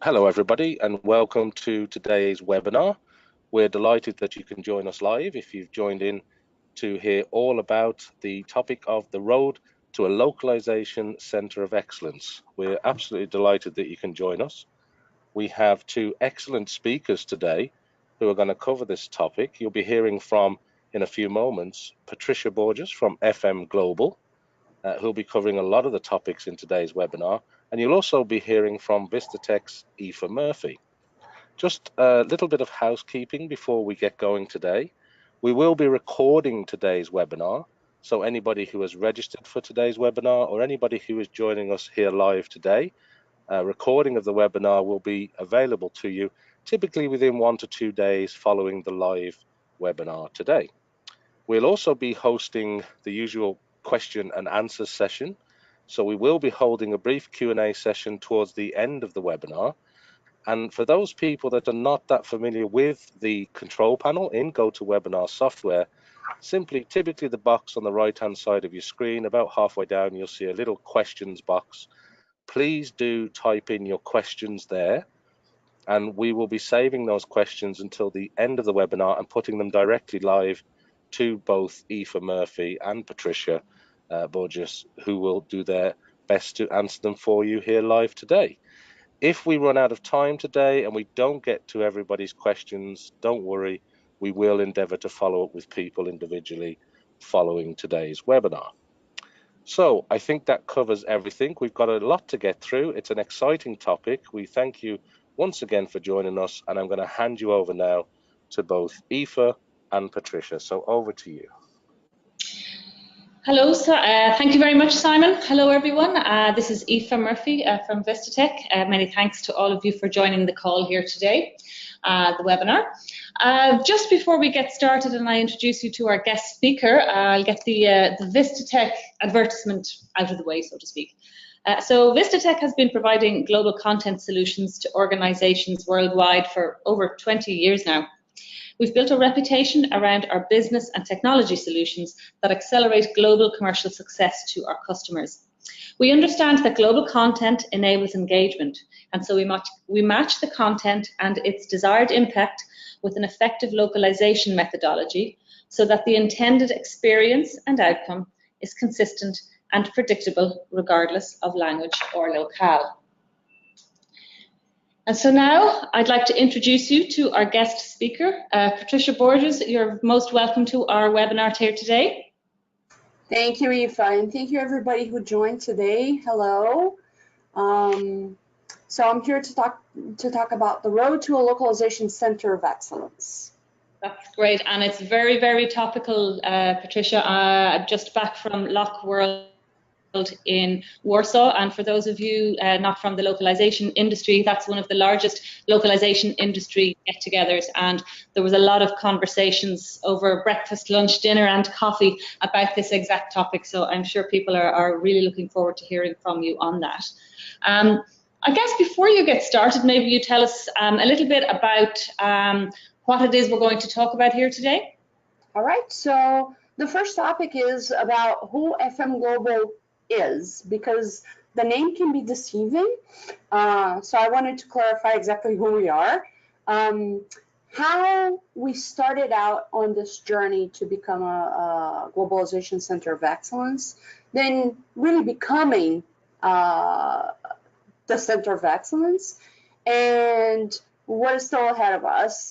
Hello everybody and welcome to today's webinar. We're delighted that you can join us live if you've joined in to hear all about the topic of the road to a localization centre of excellence. We're absolutely delighted that you can join us. We have two excellent speakers today who are going to cover this topic. You'll be hearing from, in a few moments, Patricia Borges from FM Global, who'll be covering a lot of the topics in today's webinar. And you'll also be hearing from Vistatec's Aoife Murphy. Just a little bit of housekeeping before we get going today. We will be recording today's webinar, so anybody who has registered for today's webinar or anybody who is joining us here live today, a recording of the webinar will be available to you typically within 1 to 2 days following the live webinar today. We'll also be hosting the usual question and answer session. So we will be holding a brief Q&A session towards the end of the webinar. And for those people that are not that familiar with the control panel in GoToWebinar software, typically the box on the right-hand side of your screen, about halfway down, you'll see a little questions box. Please do type in your questions there, and we will be saving those questions until the end of the webinar and putting them directly live to both Aoife Murphy and Patricia Borges, who will do their best to answer them for you here live today. If we run out of time today and we don't get to everybody's questions, don't worry, we will endeavour to follow up with people individually following today's webinar. So I think that covers everything. We've got a lot to get through. It's an exciting topic. We thank you once again for joining us, and I'm going to hand you over now to both Aoife and Patricia. So over to you. Hello, thank you very much, Simon. Hello, everyone. This is Aoife Murphy from Vistatec. Many thanks to all of you for joining the call here today, the webinar. Just before we get started and I introduce you to our guest speaker, I'll get the Vistatec advertisement out of the way, so to speak. So Vistatec has been providing global content solutions to organizations worldwide for over 20 years now. We've built a reputation around our business and technology solutions that accelerate global commercial success to our customers. We understand that global content enables engagement, and so we match the content and its desired impact with an effective localization methodology so that the intended experience and outcome is consistent and predictable regardless of language or locale. And so now I'd like to introduce you to our guest speaker, Patricia Borges. You're most welcome to our webinar here today. Thank you, Aoife, and thank you everybody who joined today. Hello. So I'm here to talk about the road to a localization center of excellence. That's great, and it's very, very topical, Patricia. I'm just back from Lock World in Warsaw, and for those of you not from the localization industry, that's one of the largest localization industry get-togethers, and there was a lot of conversations over breakfast, lunch, dinner and coffee about this exact topic, so I'm sure people are really looking forward to hearing from you on that. I guess before you get started, maybe you tell us a little bit about what it is we're going to talk about here today. All right, so the first topic is about who FM Global is, because the name can be deceiving. So I wanted to clarify exactly who we are, how we started out on this journey to become a globalization center of excellence, then really becoming the center of excellence, and what is still ahead of us.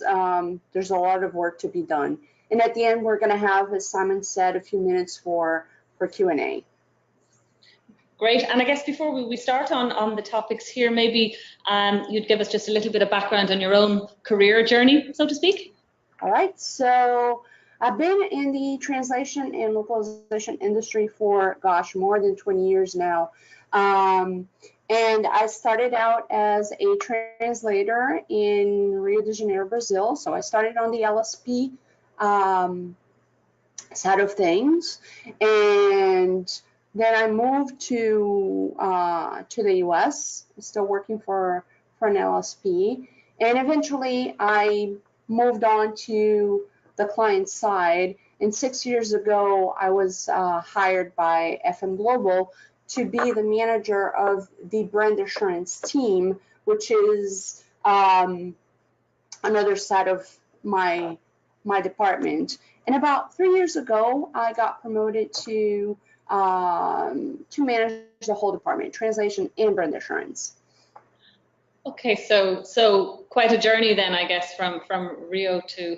There's a lot of work to be done. And at the end, we're going to have, as Simon said, a few minutes for Q&A. Great, and I guess before we start on the topics here, maybe you'd give us just a little bit of background on your own career journey, so to speak. All right, so I've been in the translation and localization industry for, gosh, more than 20 years now. And I started out as a translator in Rio de Janeiro, Brazil. So I started on the LSP side of things, and then I moved to the US, still working for an LSP, and eventually I moved on to the client side. And 6 years ago, I was hired by FM Global to be the manager of the brand assurance team, which is another side of my department. And about 3 years ago, I got promoted to manage the whole department, translation and brand assurance. Okay, so quite a journey then, I guess, from Rio to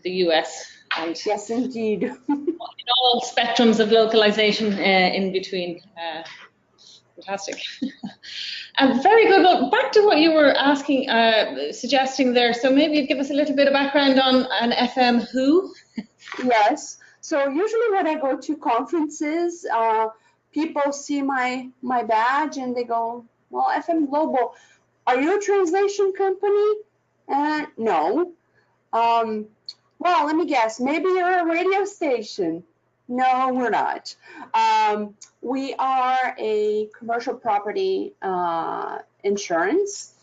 the US, and yes, indeed, in all spectrums of localization in between. Fantastic. Very good. Well, back to what you were asking, suggesting there. So maybe you'd give us a little bit of background on an FM who. Yes. So usually when I go to conferences, people see my badge and they go, "Well, FM Global, are you a translation company?" No. Well, let me guess. Maybe you're a radio station. No, we're not. We are a commercial property insurance,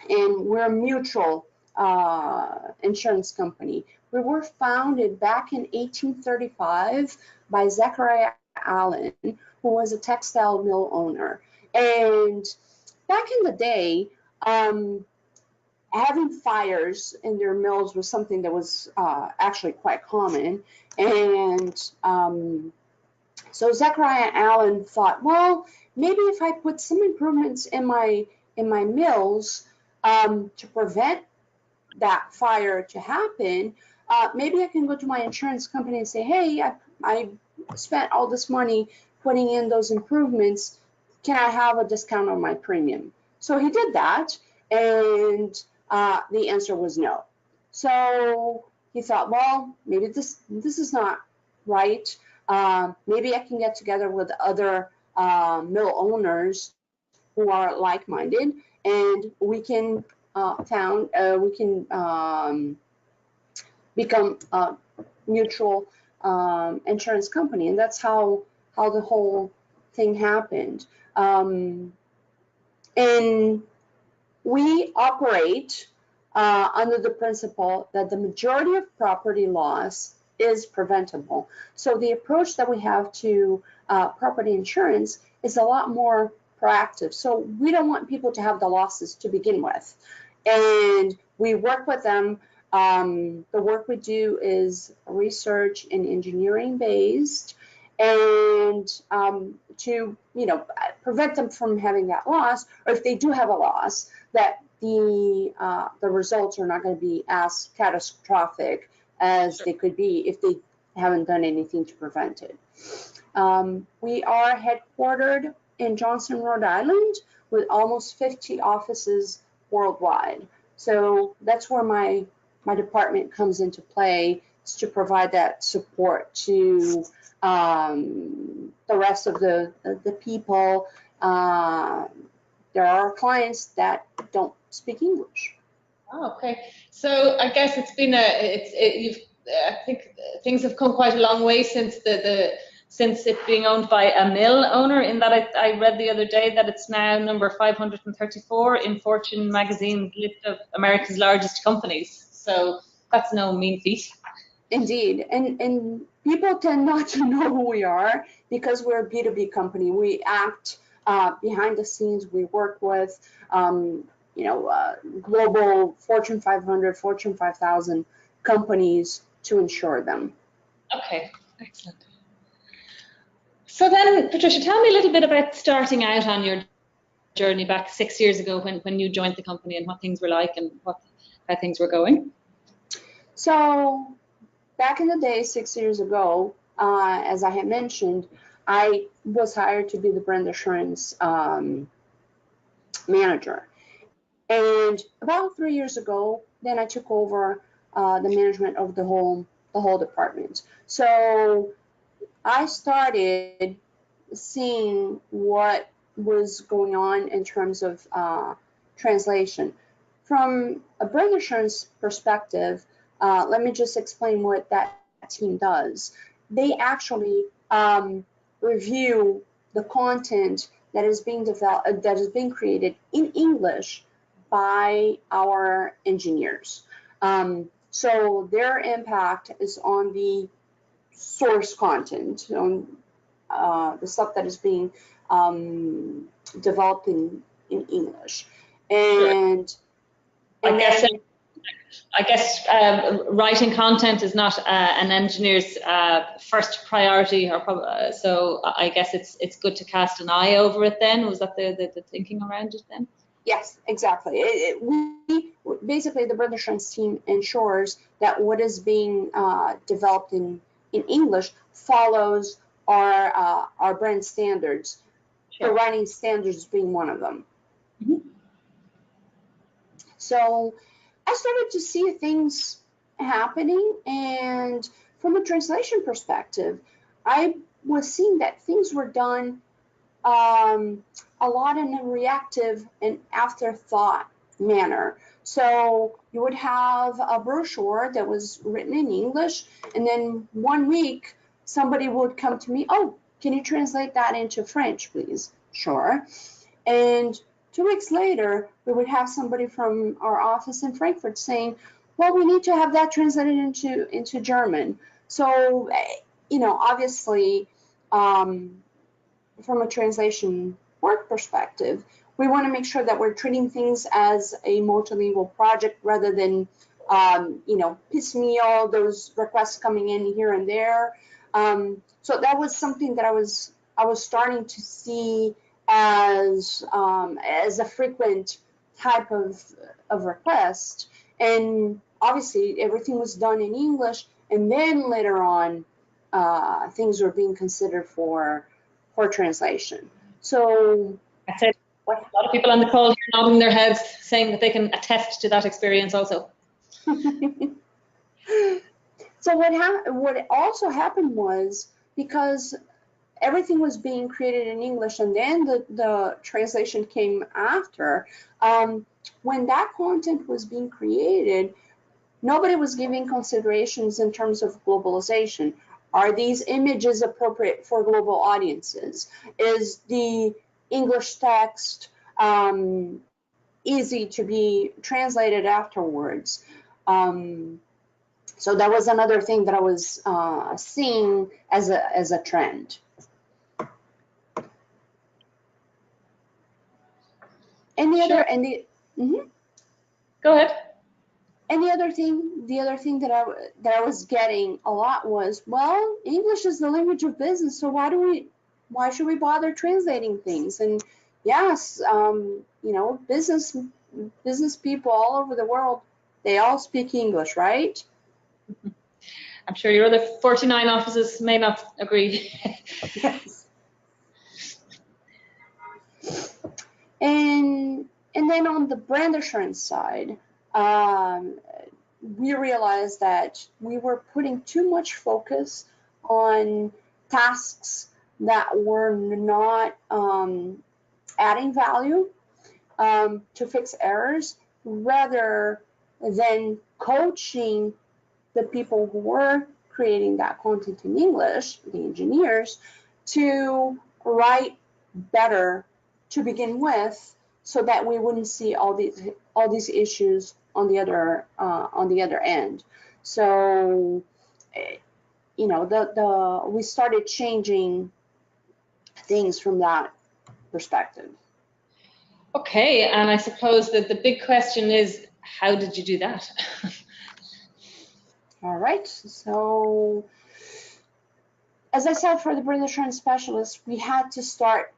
and we're a mutual insurance company. We were founded back in 1835 by Zechariah Allen, who was a textile mill owner. And back in the day, having fires in their mills was something that was actually quite common. And so Zechariah Allen thought, well, maybe if I put some improvements in my mills to prevent that fire to happen, maybe I can go to my insurance company and say, hey, I spent all this money putting in those improvements. Can I have a discount on my premium? So he did that, and the answer was no. So he thought, well, maybe this is not right. Maybe I can get together with other mill owners who are like-minded, and we can become a mutual insurance company, and that's how the whole thing happened. And we operate under the principle that the majority of property loss is preventable. So the approach that we have to property insurance is a lot more proactive. So we don't want people to have the losses to begin with. And we work with them. The work we do is research and engineering based, and to prevent them from having that loss, or if they do have a loss, that the results are not going to be as catastrophic as they could be if they haven't done anything to prevent it. We are headquartered in Johnson, Rhode Island, with almost 50 offices worldwide. So that's where my department comes into play, is to provide that support to the rest of the people. There are clients that don't speak English. Oh, okay. So I guess it's been I think things have come quite a long way since since it being owned by a mill owner, in that I read the other day that it's now number 534 in Fortune magazine's list of America's largest companies. So that's no mean feat. Indeed, and people tend not to know who we are because we're a B2B company. We act behind the scenes. We work with global Fortune 500, Fortune 5000 companies to insure them. Okay, excellent. So then, Patricia, tell me a little bit about starting out on your journey back 6 years ago when you joined the company, and what things were like and how things were going. So back in the day, 6 years ago, as I had mentioned, I was hired to be the brand assurance manager. And about 3 years ago, then I took over the management of the whole department. So I started seeing what was going on in terms of translation. From a brand assurance perspective, let me just explain what that team does. They actually review the content that is being developed, that is being created in English by our engineers. So their impact is on the source content, on the stuff that is being developed in English. And I guess writing content is not an engineer's first priority, or so I guess it's good to cast an eye over it then. Was that the thinking around it then? Yes, exactly. We basically, the brand assurance team ensures that what is being developed in English follows our brand standards. Sure. The writing standards being one of them. Mm-hmm. So I started to see things happening, and from a translation perspective, I was seeing that things were done a lot in a reactive and afterthought manner. So you would have a brochure that was written in English, and then 1 week somebody would come to me, oh, can you translate that into French, please? Sure. And 2 weeks later, we would have somebody from our office in Frankfurt saying, well, we need to have that translated into German. So, obviously, from a translation work perspective, we want to make sure that we're treating things as a multilingual project rather than, piecemeal, those requests coming in here and there. So that was something that I was starting to see as a frequent type of request. And obviously everything was done in English, and then later on things were being considered for translation. So that's it. A lot of people on the call here nodding their heads, saying that they can attest to that experience also. So what also happened was, because everything was being created in English and then the translation came after, when that content was being created, nobody was giving considerations in terms of globalization. Are these images appropriate for global audiences? Is the English text easy to be translated afterwards? So that was another thing that I was seeing as a trend. And Go ahead. And the other thing that I was getting a lot was, well, English is the language of business, so why should we bother translating things? And yes, business people all over the world, they all speak English, right? I'm sure your other 49 offices may not agree. Yes. And then on the brand assurance side, we realized that we were putting too much focus on tasks that were not adding value to fix errors, rather than coaching the people who were creating that content in English, the engineers, to write better to begin with, so that we wouldn't see all these issues on the other end. So, we started changing things from that perspective. Okay, and I suppose that the big question is, how did you do that? All right, so as I said, for the brand assurance specialists, we had to start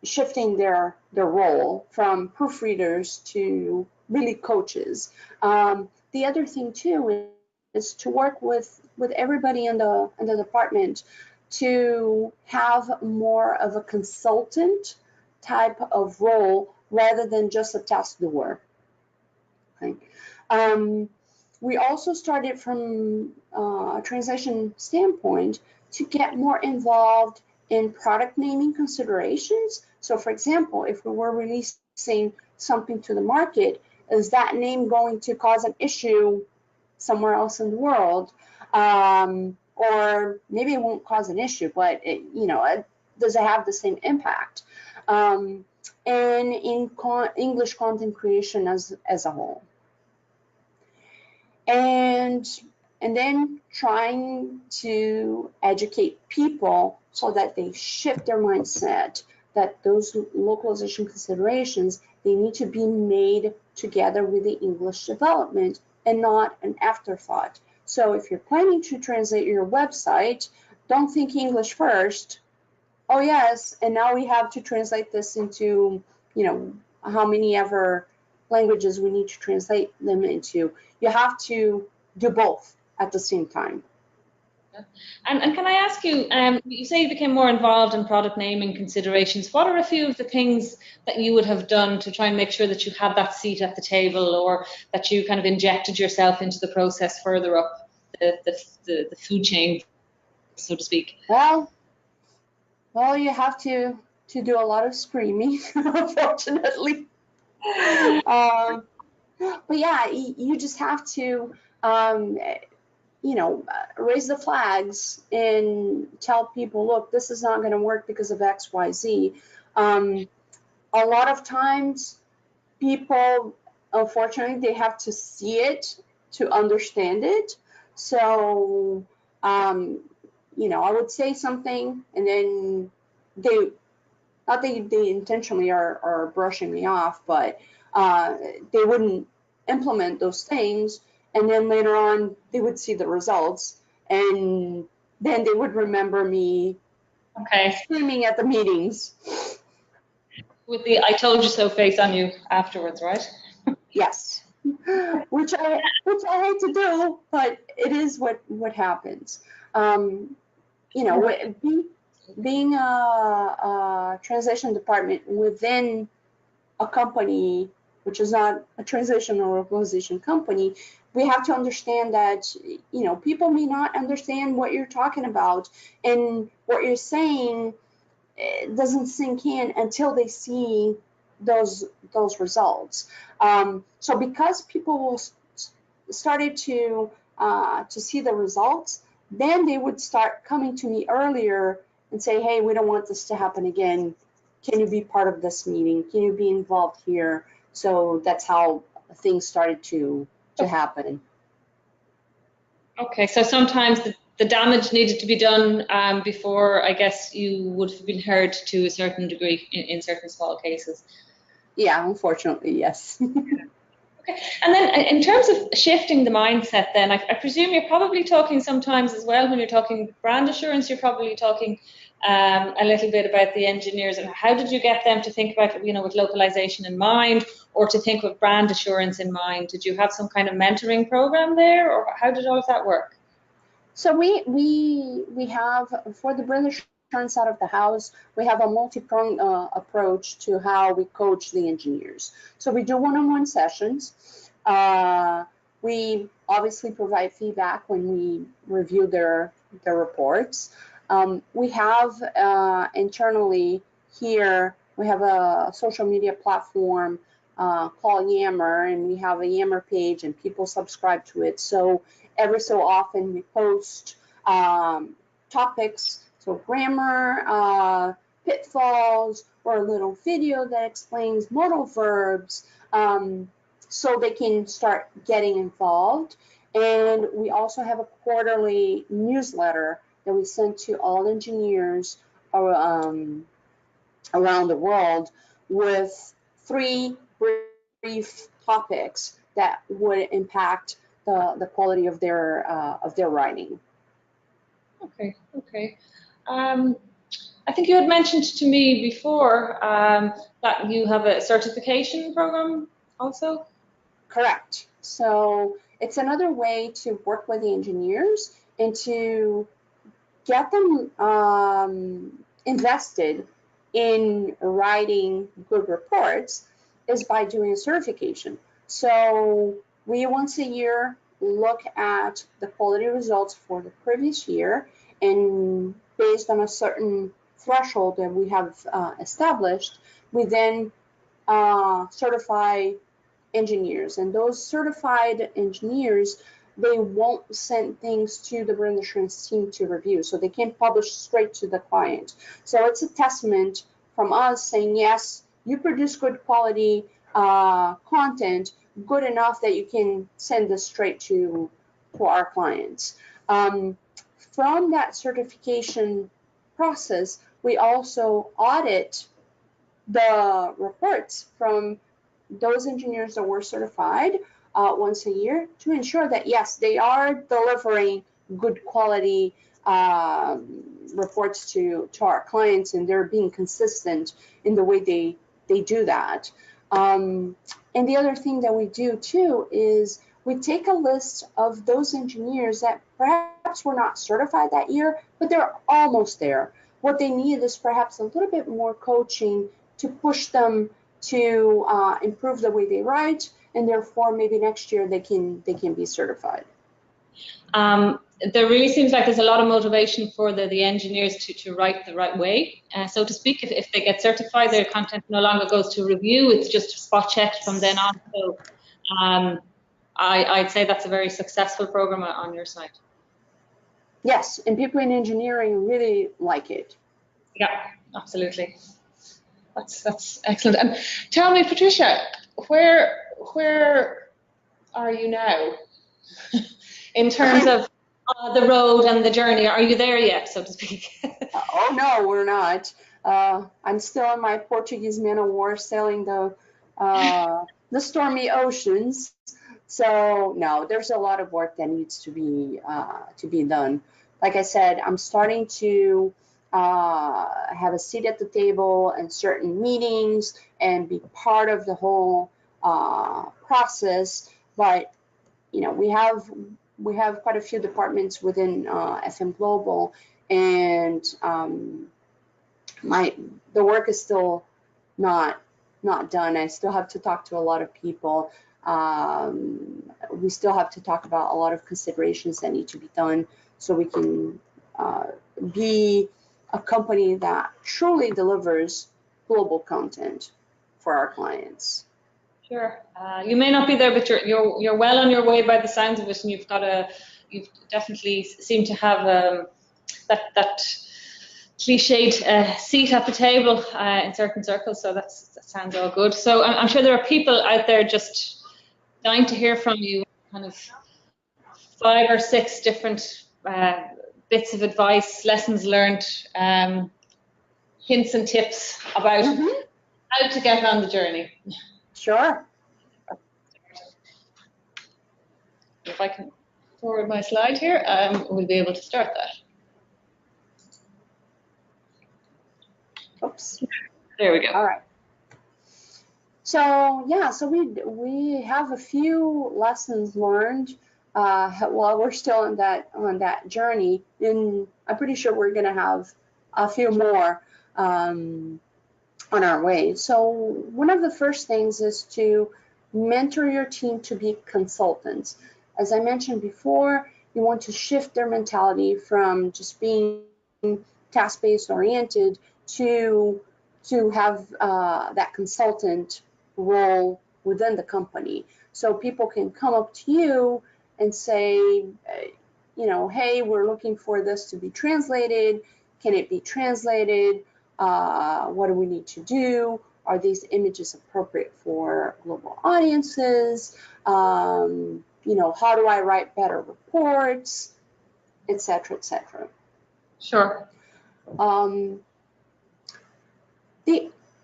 shifting their role from proofreaders to really coaches. The other thing too is to work with everybody in the department to have more of a consultant type of role rather than just a task doer. Okay. We also started from a translation standpoint to get more involved in product naming considerations. So for example, if we were releasing something to the market, is that name going to cause an issue somewhere else in the world? Or maybe it won't cause an issue, but does it have the same impact? And in English content creation as a whole. And then trying to educate people so that they shift their mindset, that those localization considerations, they need to be made together with the English development and not an afterthought. So if you're planning to translate your website, don't think English first. Oh yes, and now we have to translate this into, you know, how many ever languages we need to translate them into. You have to do both at the same time. And can I ask you, you say you became more involved in product naming considerations. What are a few of the things that you would have done to try and make sure that you had that seat at the table, or that you kind of injected yourself into the process further up the food chain, so to speak? Well, you have to do a lot of screaming, unfortunately. But yeah, you just have to, you know, raise the flags and tell people, look, this is not going to work because of X, Y, Z. A lot of times, people, unfortunately, they have to see it to understand it. So, you know, I would say something, and then they, not that they intentionally are brushing me off, but they wouldn't implement those things, and then later on they would see the results, and then they would remember me screaming at the meetings. With the "I told you so" face on you afterwards, right? Yes, which I hate to do, but it is what happens. You know, being a translation department within a company which is not a translation or localization company, we have to understand that, you know, people may not understand what you're talking about, and what you're saying doesn't sink in until they see those results. So because people will started to see the results, then they would start coming to me earlier and say, hey, we don't want this to happen again. Can you be part of this meeting? Can you be involved here? So that's how things started to happen. Okay, so sometimes the damage needed to be done before, I guess, you would have been heard to a certain degree in certain small cases. Yeah, unfortunately, yes. Okay, and then in terms of shifting the mindset, then I presume you're probably talking sometimes as well, when you're talking brand assurance, you're probably talking a little bit about the engineers, and how did you get them to think about, you know, with localization in mind, or to think with brand assurance in mind? Did you have some kind of mentoring program there, or how did all of that work? So we have, for the brand assurance side of the house, we have a multi-pronged approach to how we coach the engineers. So we do one-on-one sessions. We obviously provide feedback when we review their reports. We have internally here, we have a social media platform called Yammer, and we have a Yammer page, and people subscribe to it. So every so often we post topics, so grammar, pitfalls, or a little video that explains modal verbs, so they can start getting involved. And we also have a quarterly newsletter that we send to all engineers around the world, with 3 brief topics that would impact the quality of their writing. Okay. I think you had mentioned to me before that you have a certification program also? Correct. So it's another way to work with the engineers and to get them invested in writing good reports, is by doing a certification. So we once a year look at the quality results for the previous year, and based on a certain threshold that we have established, we then certify engineers. And those certified engineers, they won't send things to the brand assurance team to review, so they can publish straight to the client. So it's a testament from us saying, yes, you produce good quality content, good enough that you can send this straight to our clients. From that certification process, we also audit the reports from those engineers that were certified once a year to ensure that, yes, they are delivering good quality reports to our clients, and they're being consistent in the way they do that. And the other thing that we do too is we take a list of those engineers that perhaps were not certified that year, but they're almost there. What they need is perhaps a little bit more coaching to push them to improve the way they write, and therefore maybe next year they can be certified. There really seems like there's a lot of motivation for the engineers to write the right way, so to speak. If they get certified, their content no longer goes to review, it's just spot checked from then on. So I'd say that's a very successful program on your side. Yes, and people in engineering really like it. Yeah, absolutely. That's excellent. And tell me, Patricia, where are you now in terms of the road and the journey? Are you there yet, so to speak? Oh no, we're not. I'm still on my Portuguese man of war, sailing the stormy oceans. So no, there's a lot of work that needs to be done. Like I said, I'm starting to have a seat at the table in certain meetings and be part of the whole process. But you know, we have quite a few departments within FM Global, and the work is still not done. I still have to talk to a lot of people. We still have to talk about a lot of considerations that need to be done so we can be a company that truly delivers global content for our clients. Sure. You may not be there, but you're well on your way by the sounds of it, and you've definitely seem to have that cliched seat at the table in certain circles. So that sounds all good. So I'm sure there are people out there just dying to hear from you, kind of 5 or 6 different bits of advice, lessons learned, hints and tips about how to get on the journey. Sure. If I can forward my slide here, we'll be able to start that. Oops. There we go. All right. So yeah, so we have a few lessons learned while we're still on that journey, and I'm pretty sure we're going to have a few more on our way. So one of the first things is to mentor your team to be consultants. As I mentioned before, you want to shift their mentality from just being task-based oriented to have that consultant role within the company. So people can come up to you and say, you know, hey, we're looking for this to be translated. Can it be translated? What do we need to do? Are these images appropriate for global audiences? You know, how do I write better reports, etc., etc. Sure.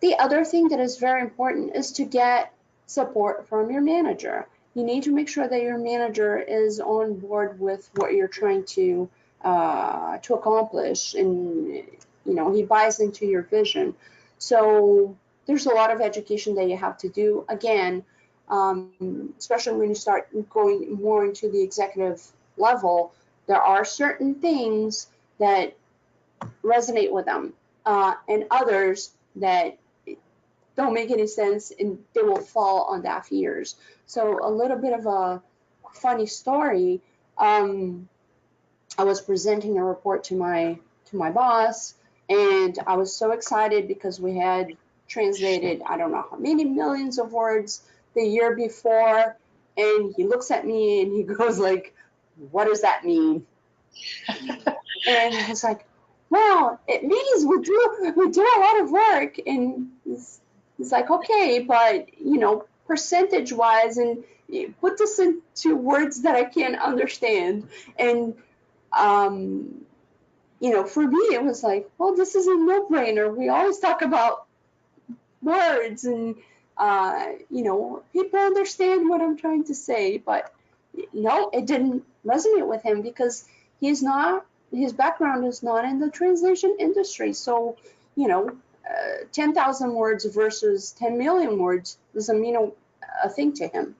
The other thing that is very important is to get support from your manager. You need to make sure that your manager is on board with what you're trying to accomplish, and you know, he buys into your vision. So there's a lot of education that you have to do. Again, especially when you start going more into the executive level, there are certain things that resonate with them, and others that don't make any sense, and they will fall on deaf ears. So a little bit of a funny story. I was presenting a report to my boss, and I was so excited because we had translated, I don't know how many millions of words the year before, and he looks at me and he goes like, what does that mean? And I was like, well, it means we do a lot of work. And he's like, okay, but you know, percentage wise, and put this into words that I can understand. And you know, for me, it was like, well, this is a no-brainer. We always talk about words, and you know, people understand what I'm trying to say, but no, it didn't resonate with him because he's not, his background is not in the translation industry. So, you know, 10,000 words versus 10 million words doesn't mean a thing to him.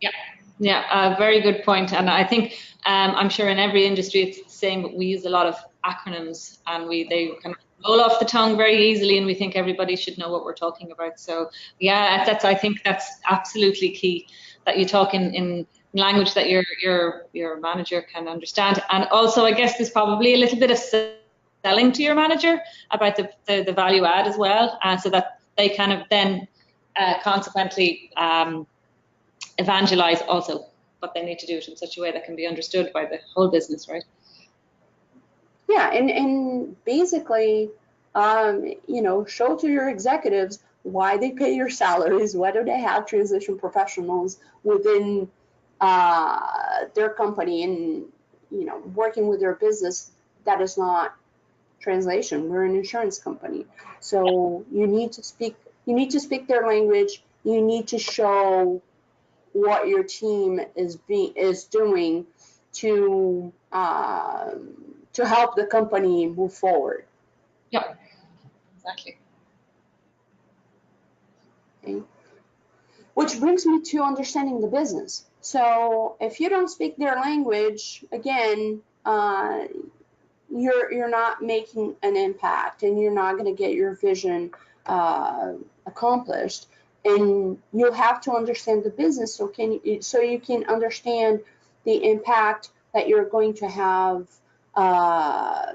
Yeah, yeah, very good point. And I think I'm sure in every industry it's the same, but we use a lot of acronyms, and they kind of roll off the tongue very easily, and we think everybody should know what we're talking about. So yeah, I think that's absolutely key, that you talk in language that your manager can understand. And also, I guess there's probably a little bit of selling to your manager about the value add as well, so that they kind of then consequently evangelize also, but they need to do it in such a way that can be understood by the whole business, right? Yeah, and basically, you know, show to your executives why they pay your salaries, whether they have translation professionals within their company, and, you know, working with their business that is not translation. We're an insurance company, so you need to speak their language. You need to show what your team is doing to help the company move forward. Yeah, exactly. Okay. Which brings me to understanding the business. So if you don't speak their language, again, you're not making an impact, and you're not going to get your vision accomplished. And you have to understand the business so you can understand the impact that you're going to have by,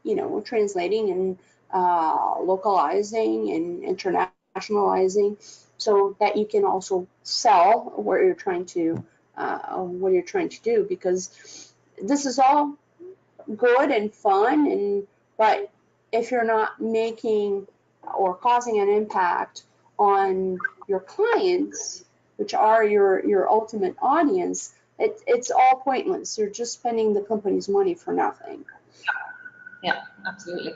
you know, translating and localizing and internationalizing, so that you can also sell what you're trying to do, because this is all good and fun, but if you're not making or causing an impact on your clients, which are your ultimate audience, it's all pointless. You're just spending the company's money for nothing. Yeah, absolutely.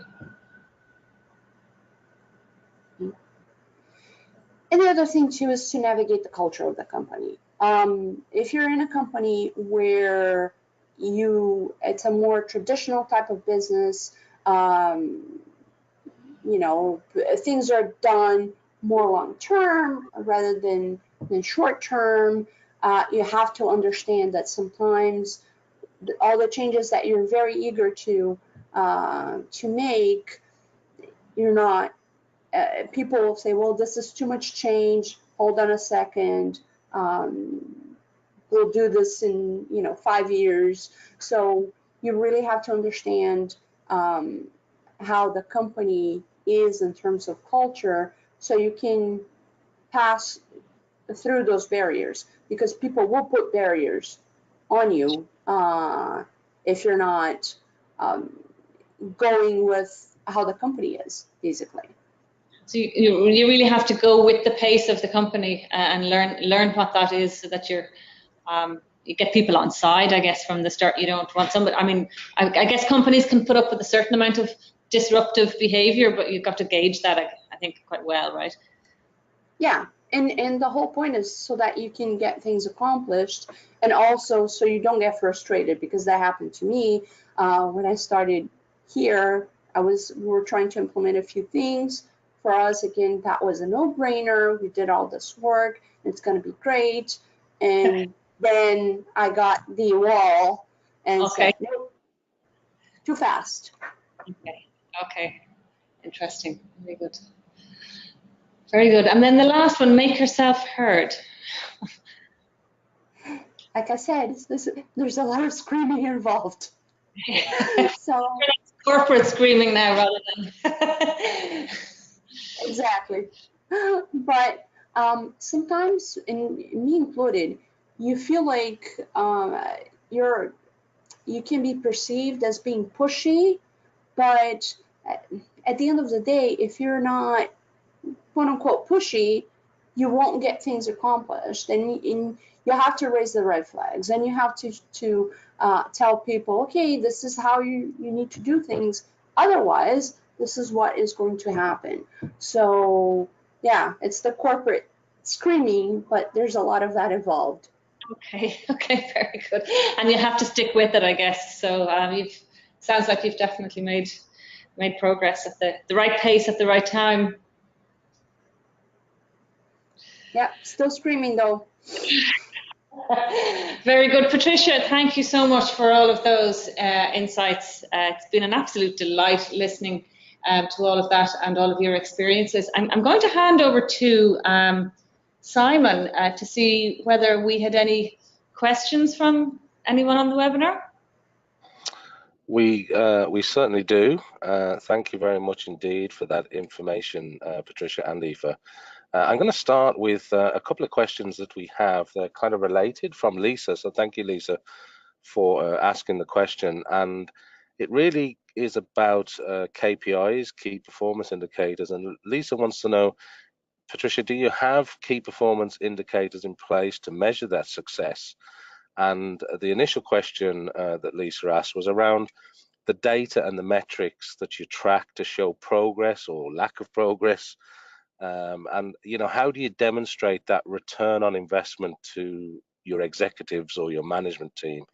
And the other thing too is to navigate the culture of the company. If you're in a company where it's a more traditional type of business, you know, things are done more long term rather than short term. You have to understand that sometimes all the changes that you're very eager to make, you're not. People will say, well, this is too much change. Hold on a second. We'll do this in, you know, 5 years. So you really have to understand how the company is in terms of culture, so you can pass through those barriers, because people will put barriers on you if you're not going with how the company is, basically. So you really have to go with the pace of the company and learn what that is, so that you get people on side, I guess, from the start. You don't want somebody, I mean, I guess companies can put up with a certain amount of disruptive behavior, but you've got to gauge that, I think, quite well, right? Yeah, and the whole point is so that you can get things accomplished, and also so you don't get frustrated, because that happened to me when I started here. We were trying to implement a few things. For us, again, that was a no-brainer. We did all this work. It's going to be great. And then I got the wall and said, nope, too fast. Okay. Interesting. Very good. Very good. And then the last one, make yourself heard. Like I said, there's a lot of screaming involved. So corporate screaming now rather than exactly. But sometimes, and me included, you feel like you can be perceived as being pushy, but at the end of the day, if you're not quote unquote pushy, you won't get things accomplished, and you have to raise the red flags, and you have to tell people, okay, this is how you need to do things. Otherwise, this is what is going to happen. So yeah, it's the corporate screaming, but there's a lot of that involved. Okay, okay, very good. And you have to stick with it, I guess. So sounds like you've definitely made progress at the right pace at the right time. Yeah, still screaming though. Very good. Patricia, thank you so much for all of those insights. It's been an absolute delight listening to all of that and all of your experiences. I'm going to hand over to Simon to see whether we had any questions from anyone on the webinar. We certainly do. Thank you very much indeed for that information, Patricia and Aoife. I'm going to start with a couple of questions that we have. They're kind of related from Lisa. So thank you, Lisa, for asking the question. And it really is about KPIs, key performance indicators. And Lisa wants to know, Patricia, do you have key performance indicators in place to measure that success? And the initial question that Lisa asked was around the data and the metrics that you track to show progress or lack of progress. And how do you demonstrate that return on investment to your executives or your management team?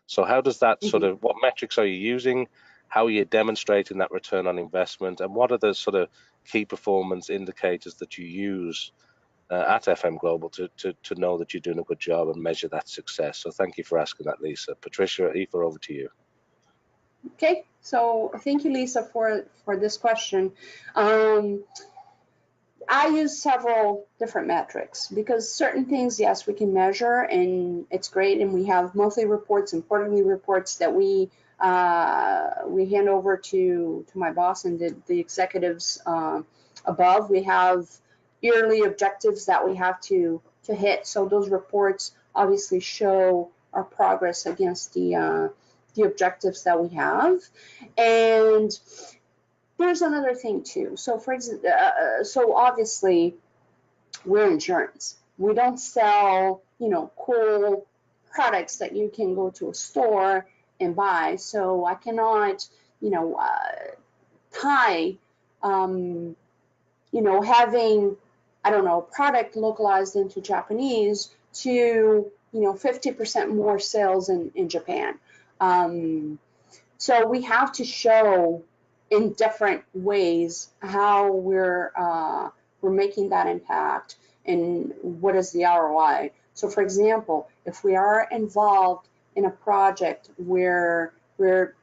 So how does that sort of, what metrics are you using? How are you demonstrating that return on investment? And what are the sort of key performance indicators that you use at FM Global to know that you're doing a good job and measure that success? So thank you for asking that, Lisa. Patricia, Aoife, over to you. Okay, so thank you, Lisa, for this question. I use several different metrics because certain things, yes, we can measure and it's great. And we have monthly reports and quarterly reports that we hand over to my boss and the executives above. We have yearly objectives that we have to hit. So those reports obviously show our progress against the objectives that we have. And there's another thing too. So for example, so obviously we're insurance. We don't sell, cool products that you can go to a store and buy. So I cannot, tie, having, I don't know, product localized into Japanese to, 50% more sales in Japan. So we have to show in different ways how we're making that impact and what is the ROI. So for example, if we are involved in a project where we're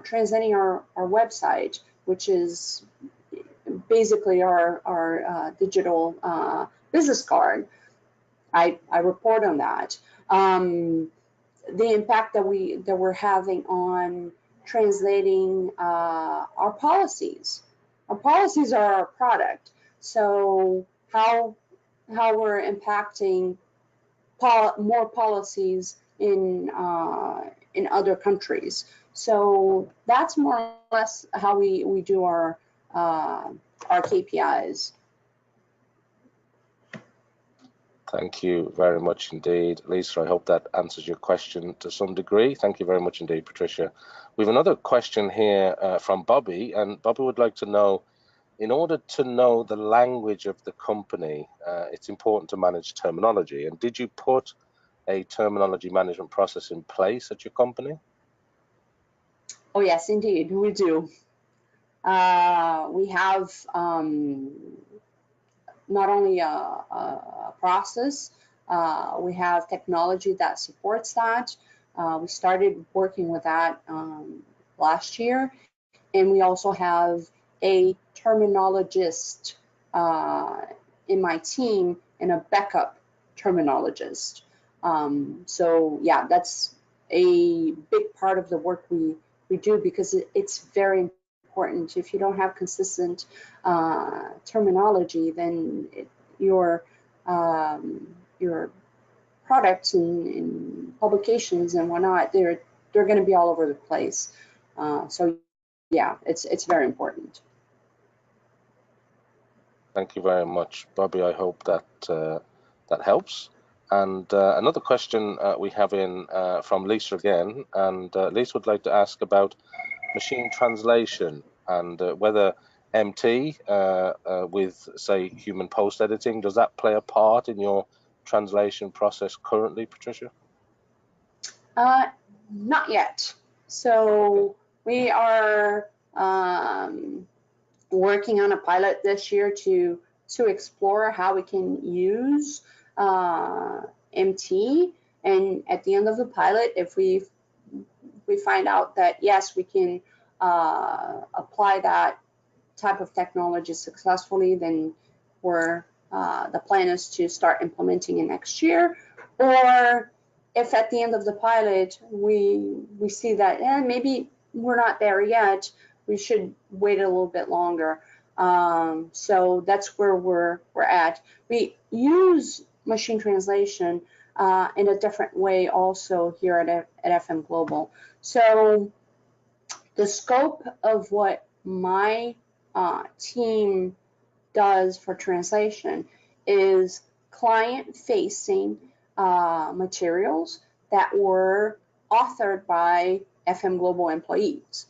translating our website, which is basically our digital business card, I report on that. The impact that we're having on translating our policies. Our policies are our product. So how we're impacting more policies in other countries. So that's more or less how we do our KPIs. Thank you very much indeed, Lisa. I hope that answers your question to some degree. Thank you very much indeed, Patricia. We have another question here from Bobby, and Bobby would like to know, in order to know the language of the company, it's important to manage terminology. And did you put a terminology management process in place at your company? Oh, yes, indeed, we do. We have not only a process, we have technology that supports that. We started working with that last year, and we also have a terminologist in my team and a backup terminologist. So yeah, that's a big part of the work we do because it's very important. If you don't have consistent terminology, then your products and publications and whatnot, they're going to be all over the place. So yeah, it's very important. Thank you very much, Bobby. I hope that that helps. And another question we have in from Lisa again, and Lisa would like to ask about machine translation and whether MT with, say, human post editing? Does that play a part in your translation process currently, Patricia? Not yet. So we are working on a pilot this year to explore how we can use MT, and at the end of the pilot, if we find out that yes, we can apply that type of technology successfully, then the plan is to start implementing it next year. Or if at the end of the pilot we see that maybe we're not there yet, we should wait a little bit longer. So that's where we're at. We use machine translation in a different way also here at FM Global. So the scope of what my team does for translation is client-facing materials that were authored by FM Global employees.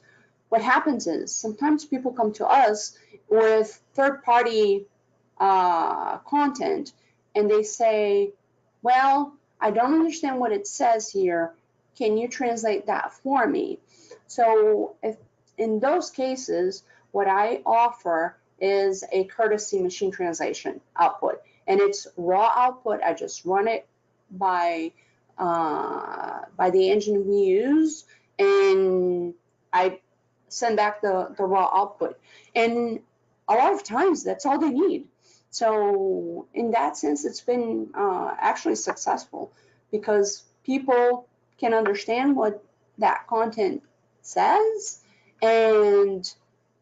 What happens is sometimes people come to us with third-party content, and they say, well, I don't understand what it says here. Can you translate that for me? So if in those cases, what I offer is a courtesy machine translation output, and it's raw output. I just run it by the engine we use, and I send back the raw output. And a lot of times that's all they need. So in that sense, it's been actually successful because people can understand what that content says, and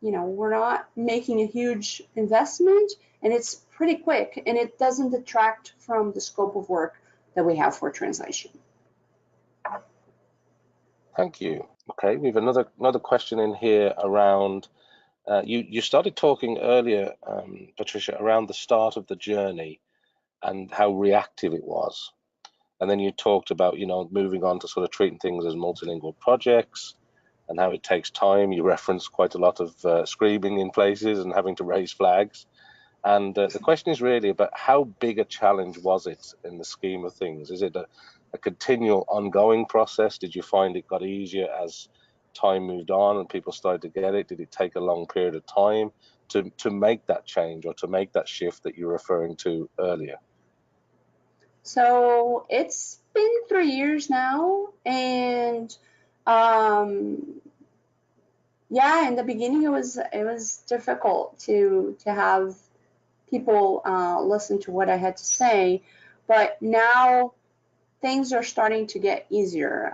we're not making a huge investment, and it's pretty quick, and it doesn't detract from the scope of work that we have for translation. Thank you. Okay, we have another question in here around you started talking earlier, Patricia, around the start of the journey and how reactive it was, and then you talked about moving on to sort of treating things as multilingual projects and how it takes time. You referenced quite a lot of screaming in places and having to raise flags. And the question is really about how big a challenge was it in the scheme of things? Is it a continual ongoing process? Did you find it got easier as time moved on and people started to get it? Did it take a long period of time to make that change or to make that shift that you're referring to earlier? So it's been 3 years now, and yeah, in the beginning it was difficult to have people listen to what I had to say, but now things are starting to get easier.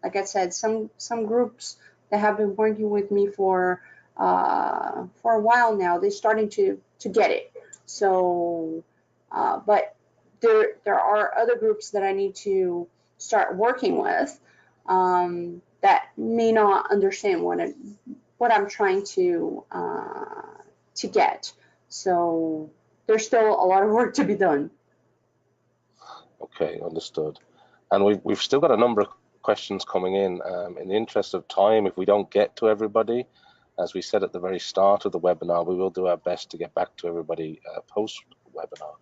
Like I said, some groups that have been working with me for a while now, they're starting to get it. So, but there are other groups that I need to start working with that may not understand what I'm trying to get. So there's still a lot of work to be done. Okay, understood. And we've still got a number of questions coming in. In the interest of time, if we don't get to everybody, as we said at the very start of the webinar, we will do our best to get back to everybody post-webinar.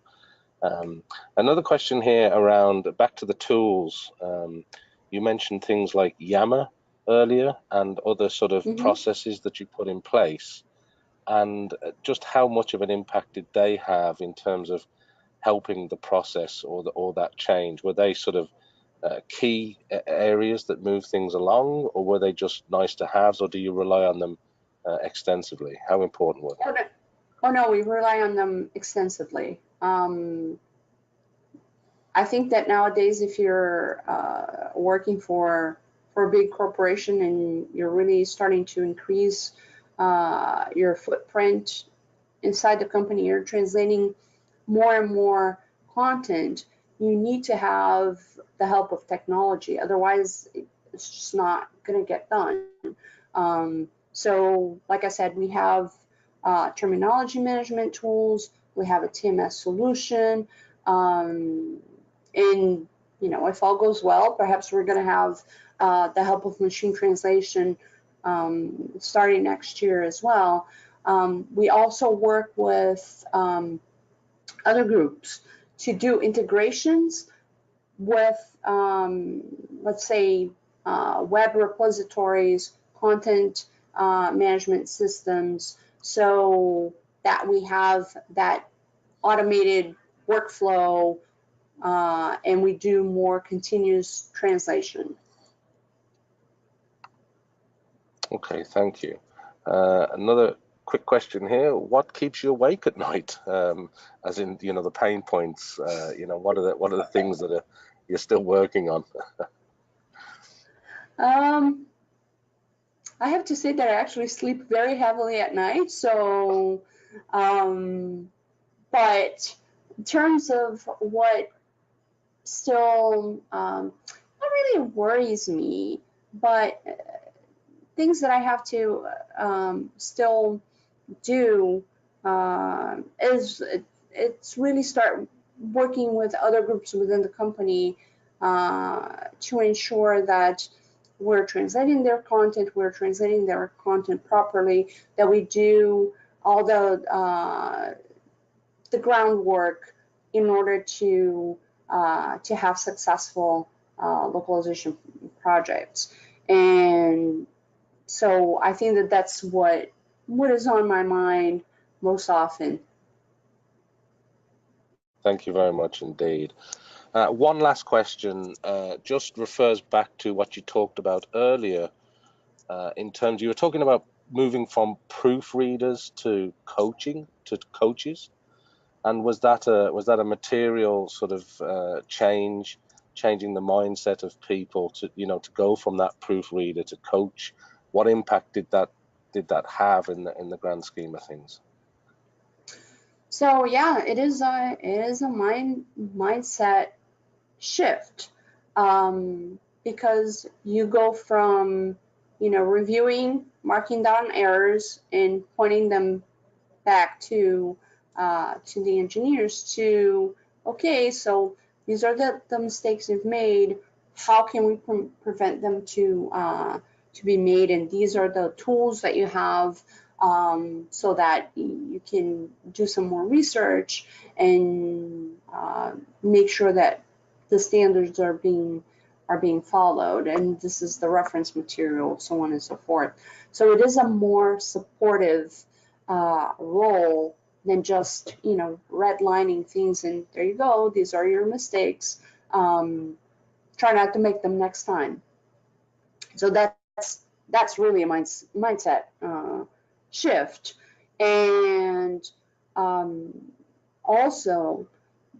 Another question here around back to the tools. You mentioned things like Yammer earlier and other sort of processes that you put in place, and just how much of an impact did they have in terms of helping the process or that change? Were they sort of key areas that move things along, or were they just nice to haves, or do you rely on them extensively? How important were they? Oh no, we rely on them extensively. I think that nowadays, if you're working for a big corporation and you're really starting to increase your footprint inside the company, you're translating more and more content, you need to have the help of technology. Otherwise, it's just not going to get done. So, like I said, we have terminology management tools. We have a TMS solution. And, if all goes well, perhaps we're going to have the help of machine translation starting next year as well. We also work with other groups to do integrations with, let's say, web repositories, content management systems, so that we have that automated workflow and we do more continuous translation. Okay, thank you. Another quick question here: what keeps you awake at night? As in, the pain points. What are the things that you're still working on? I have to say that I actually sleep very heavily at night. So, but in terms of what still not really worries me, but things that I have to still do is it's really start working with other groups within the company to ensure that we're translating their content properly, that we do all the groundwork in order to have successful localization projects. And so I think that that's what is on my mind most often. Thank you very much indeed. One last question just refers back to what you talked about earlier in terms, you were talking about moving from proofreaders to coaches. And was that a material sort of changing the mindset of people to go from that proofreader to coach? What impact did that have in the grand scheme of things? So yeah, it is a mindset shift because you go from reviewing, marking down errors, and pointing them back to the engineers to, okay, so these are the mistakes you've made. How can we prevent them to be made? And these are the tools that you have so that you can do some more research and make sure that the standards are being followed, and this is the reference material, so on and so forth. So it is a more supportive role than just redlining things and there you go, these are your mistakes, try not to make them next time. So that's really a mindset shift. And also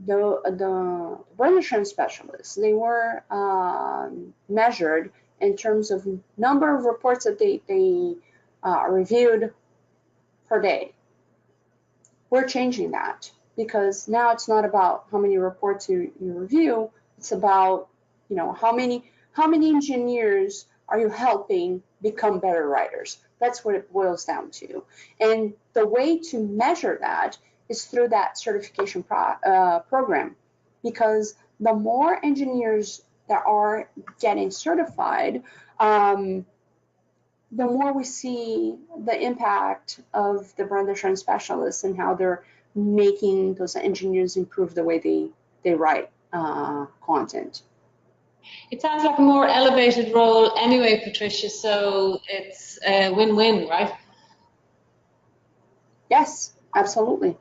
the brand assurance specialists, they were measured in terms of number of reports that they reviewed per day. We're changing that because now it's not about how many reports you review, it's about how many engineers are you helping become better writers. That's what it boils down to. And the way to measure that is through that certification program, because the more engineers that are getting certified, the more we see the impact of the brand assurance specialists and how they're making those engineers improve the way they write content. It sounds like a more elevated role anyway, Patricia, so it's a win-win, right? Yes, absolutely.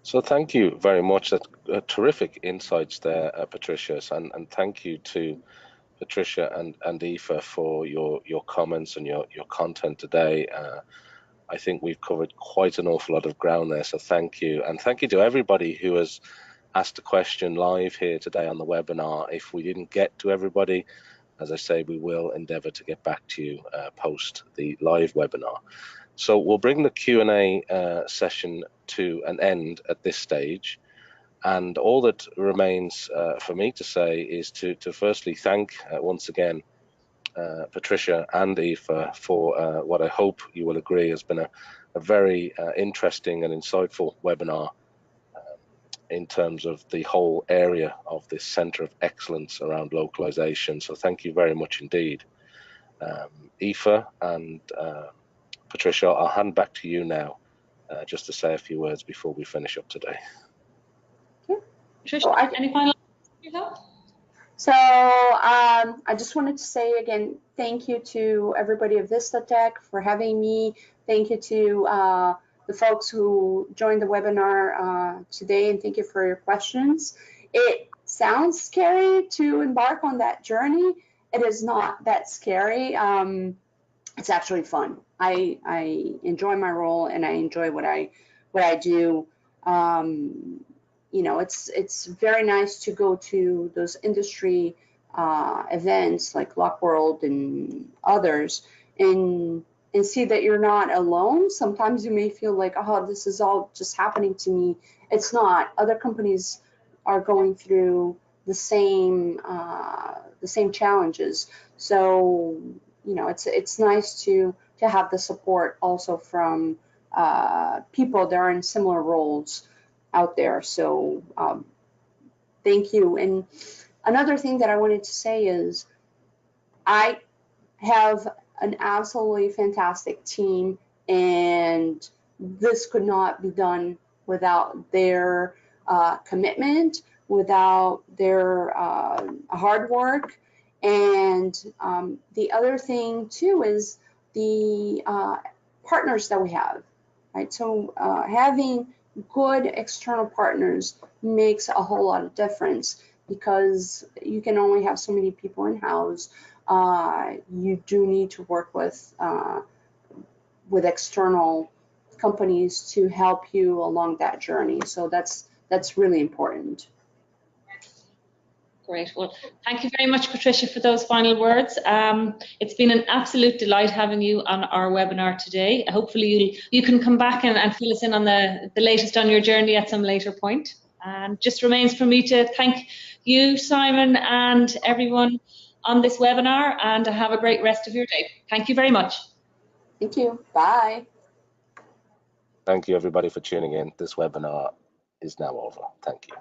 So thank you very much. That's terrific insights there, Patricia, and thank you to Patricia and Aoife for your comments and your content today. I think we've covered quite an awful lot of ground there, so thank you. And thank you to everybody who has asked a question live here today on the webinar. If we didn't get to everybody, as I say, we will endeavour to get back to you post the live webinar. So we'll bring the Q&A session to an end at this stage. And all that remains for me to say is to firstly thank once again Patricia and Aoife for what I hope you will agree has been a very interesting and insightful webinar in terms of the whole area of this Centre of Excellence around localization. So thank you very much indeed. Aoife and Patricia, I'll hand back to you now, just to say a few words before we finish up today. Patricia, any final words? So I just wanted to say again, thank you to everybody at Vistatec for having me. Thank you to the folks who joined the webinar today, and thank you for your questions. It sounds scary to embark on that journey. It is not that scary. It's actually fun. I enjoy my role and I enjoy what I do. You know, it's very nice to go to those industry events like Lock World and others and see that you're not alone. Sometimes you may feel like, oh, this is all just happening to me. It's not. Other companies are going through the same challenges. So, you know, it's nice to have the support also from people that are in similar roles out there. So thank you. And another thing that I wanted to say is I have an absolutely fantastic team, and this could not be done without their commitment, without their hard work. And the other thing too is the partners that we have, right? So having good external partners makes a whole lot of difference, because you can only have so many people in-house. You do need to work with external companies to help you along that journey. So that's really important. Great. Well, thank you very much, Patricia, for those final words. It's been an absolute delight having you on our webinar today. Hopefully you can come back and fill us in on the latest on your journey at some later point. And just remains for me to thank you, Simon, and everyone on this webinar, and have a great rest of your day. Thank you very much. Thank you. Bye. Thank you, everybody, for tuning in. This webinar is now over. Thank you.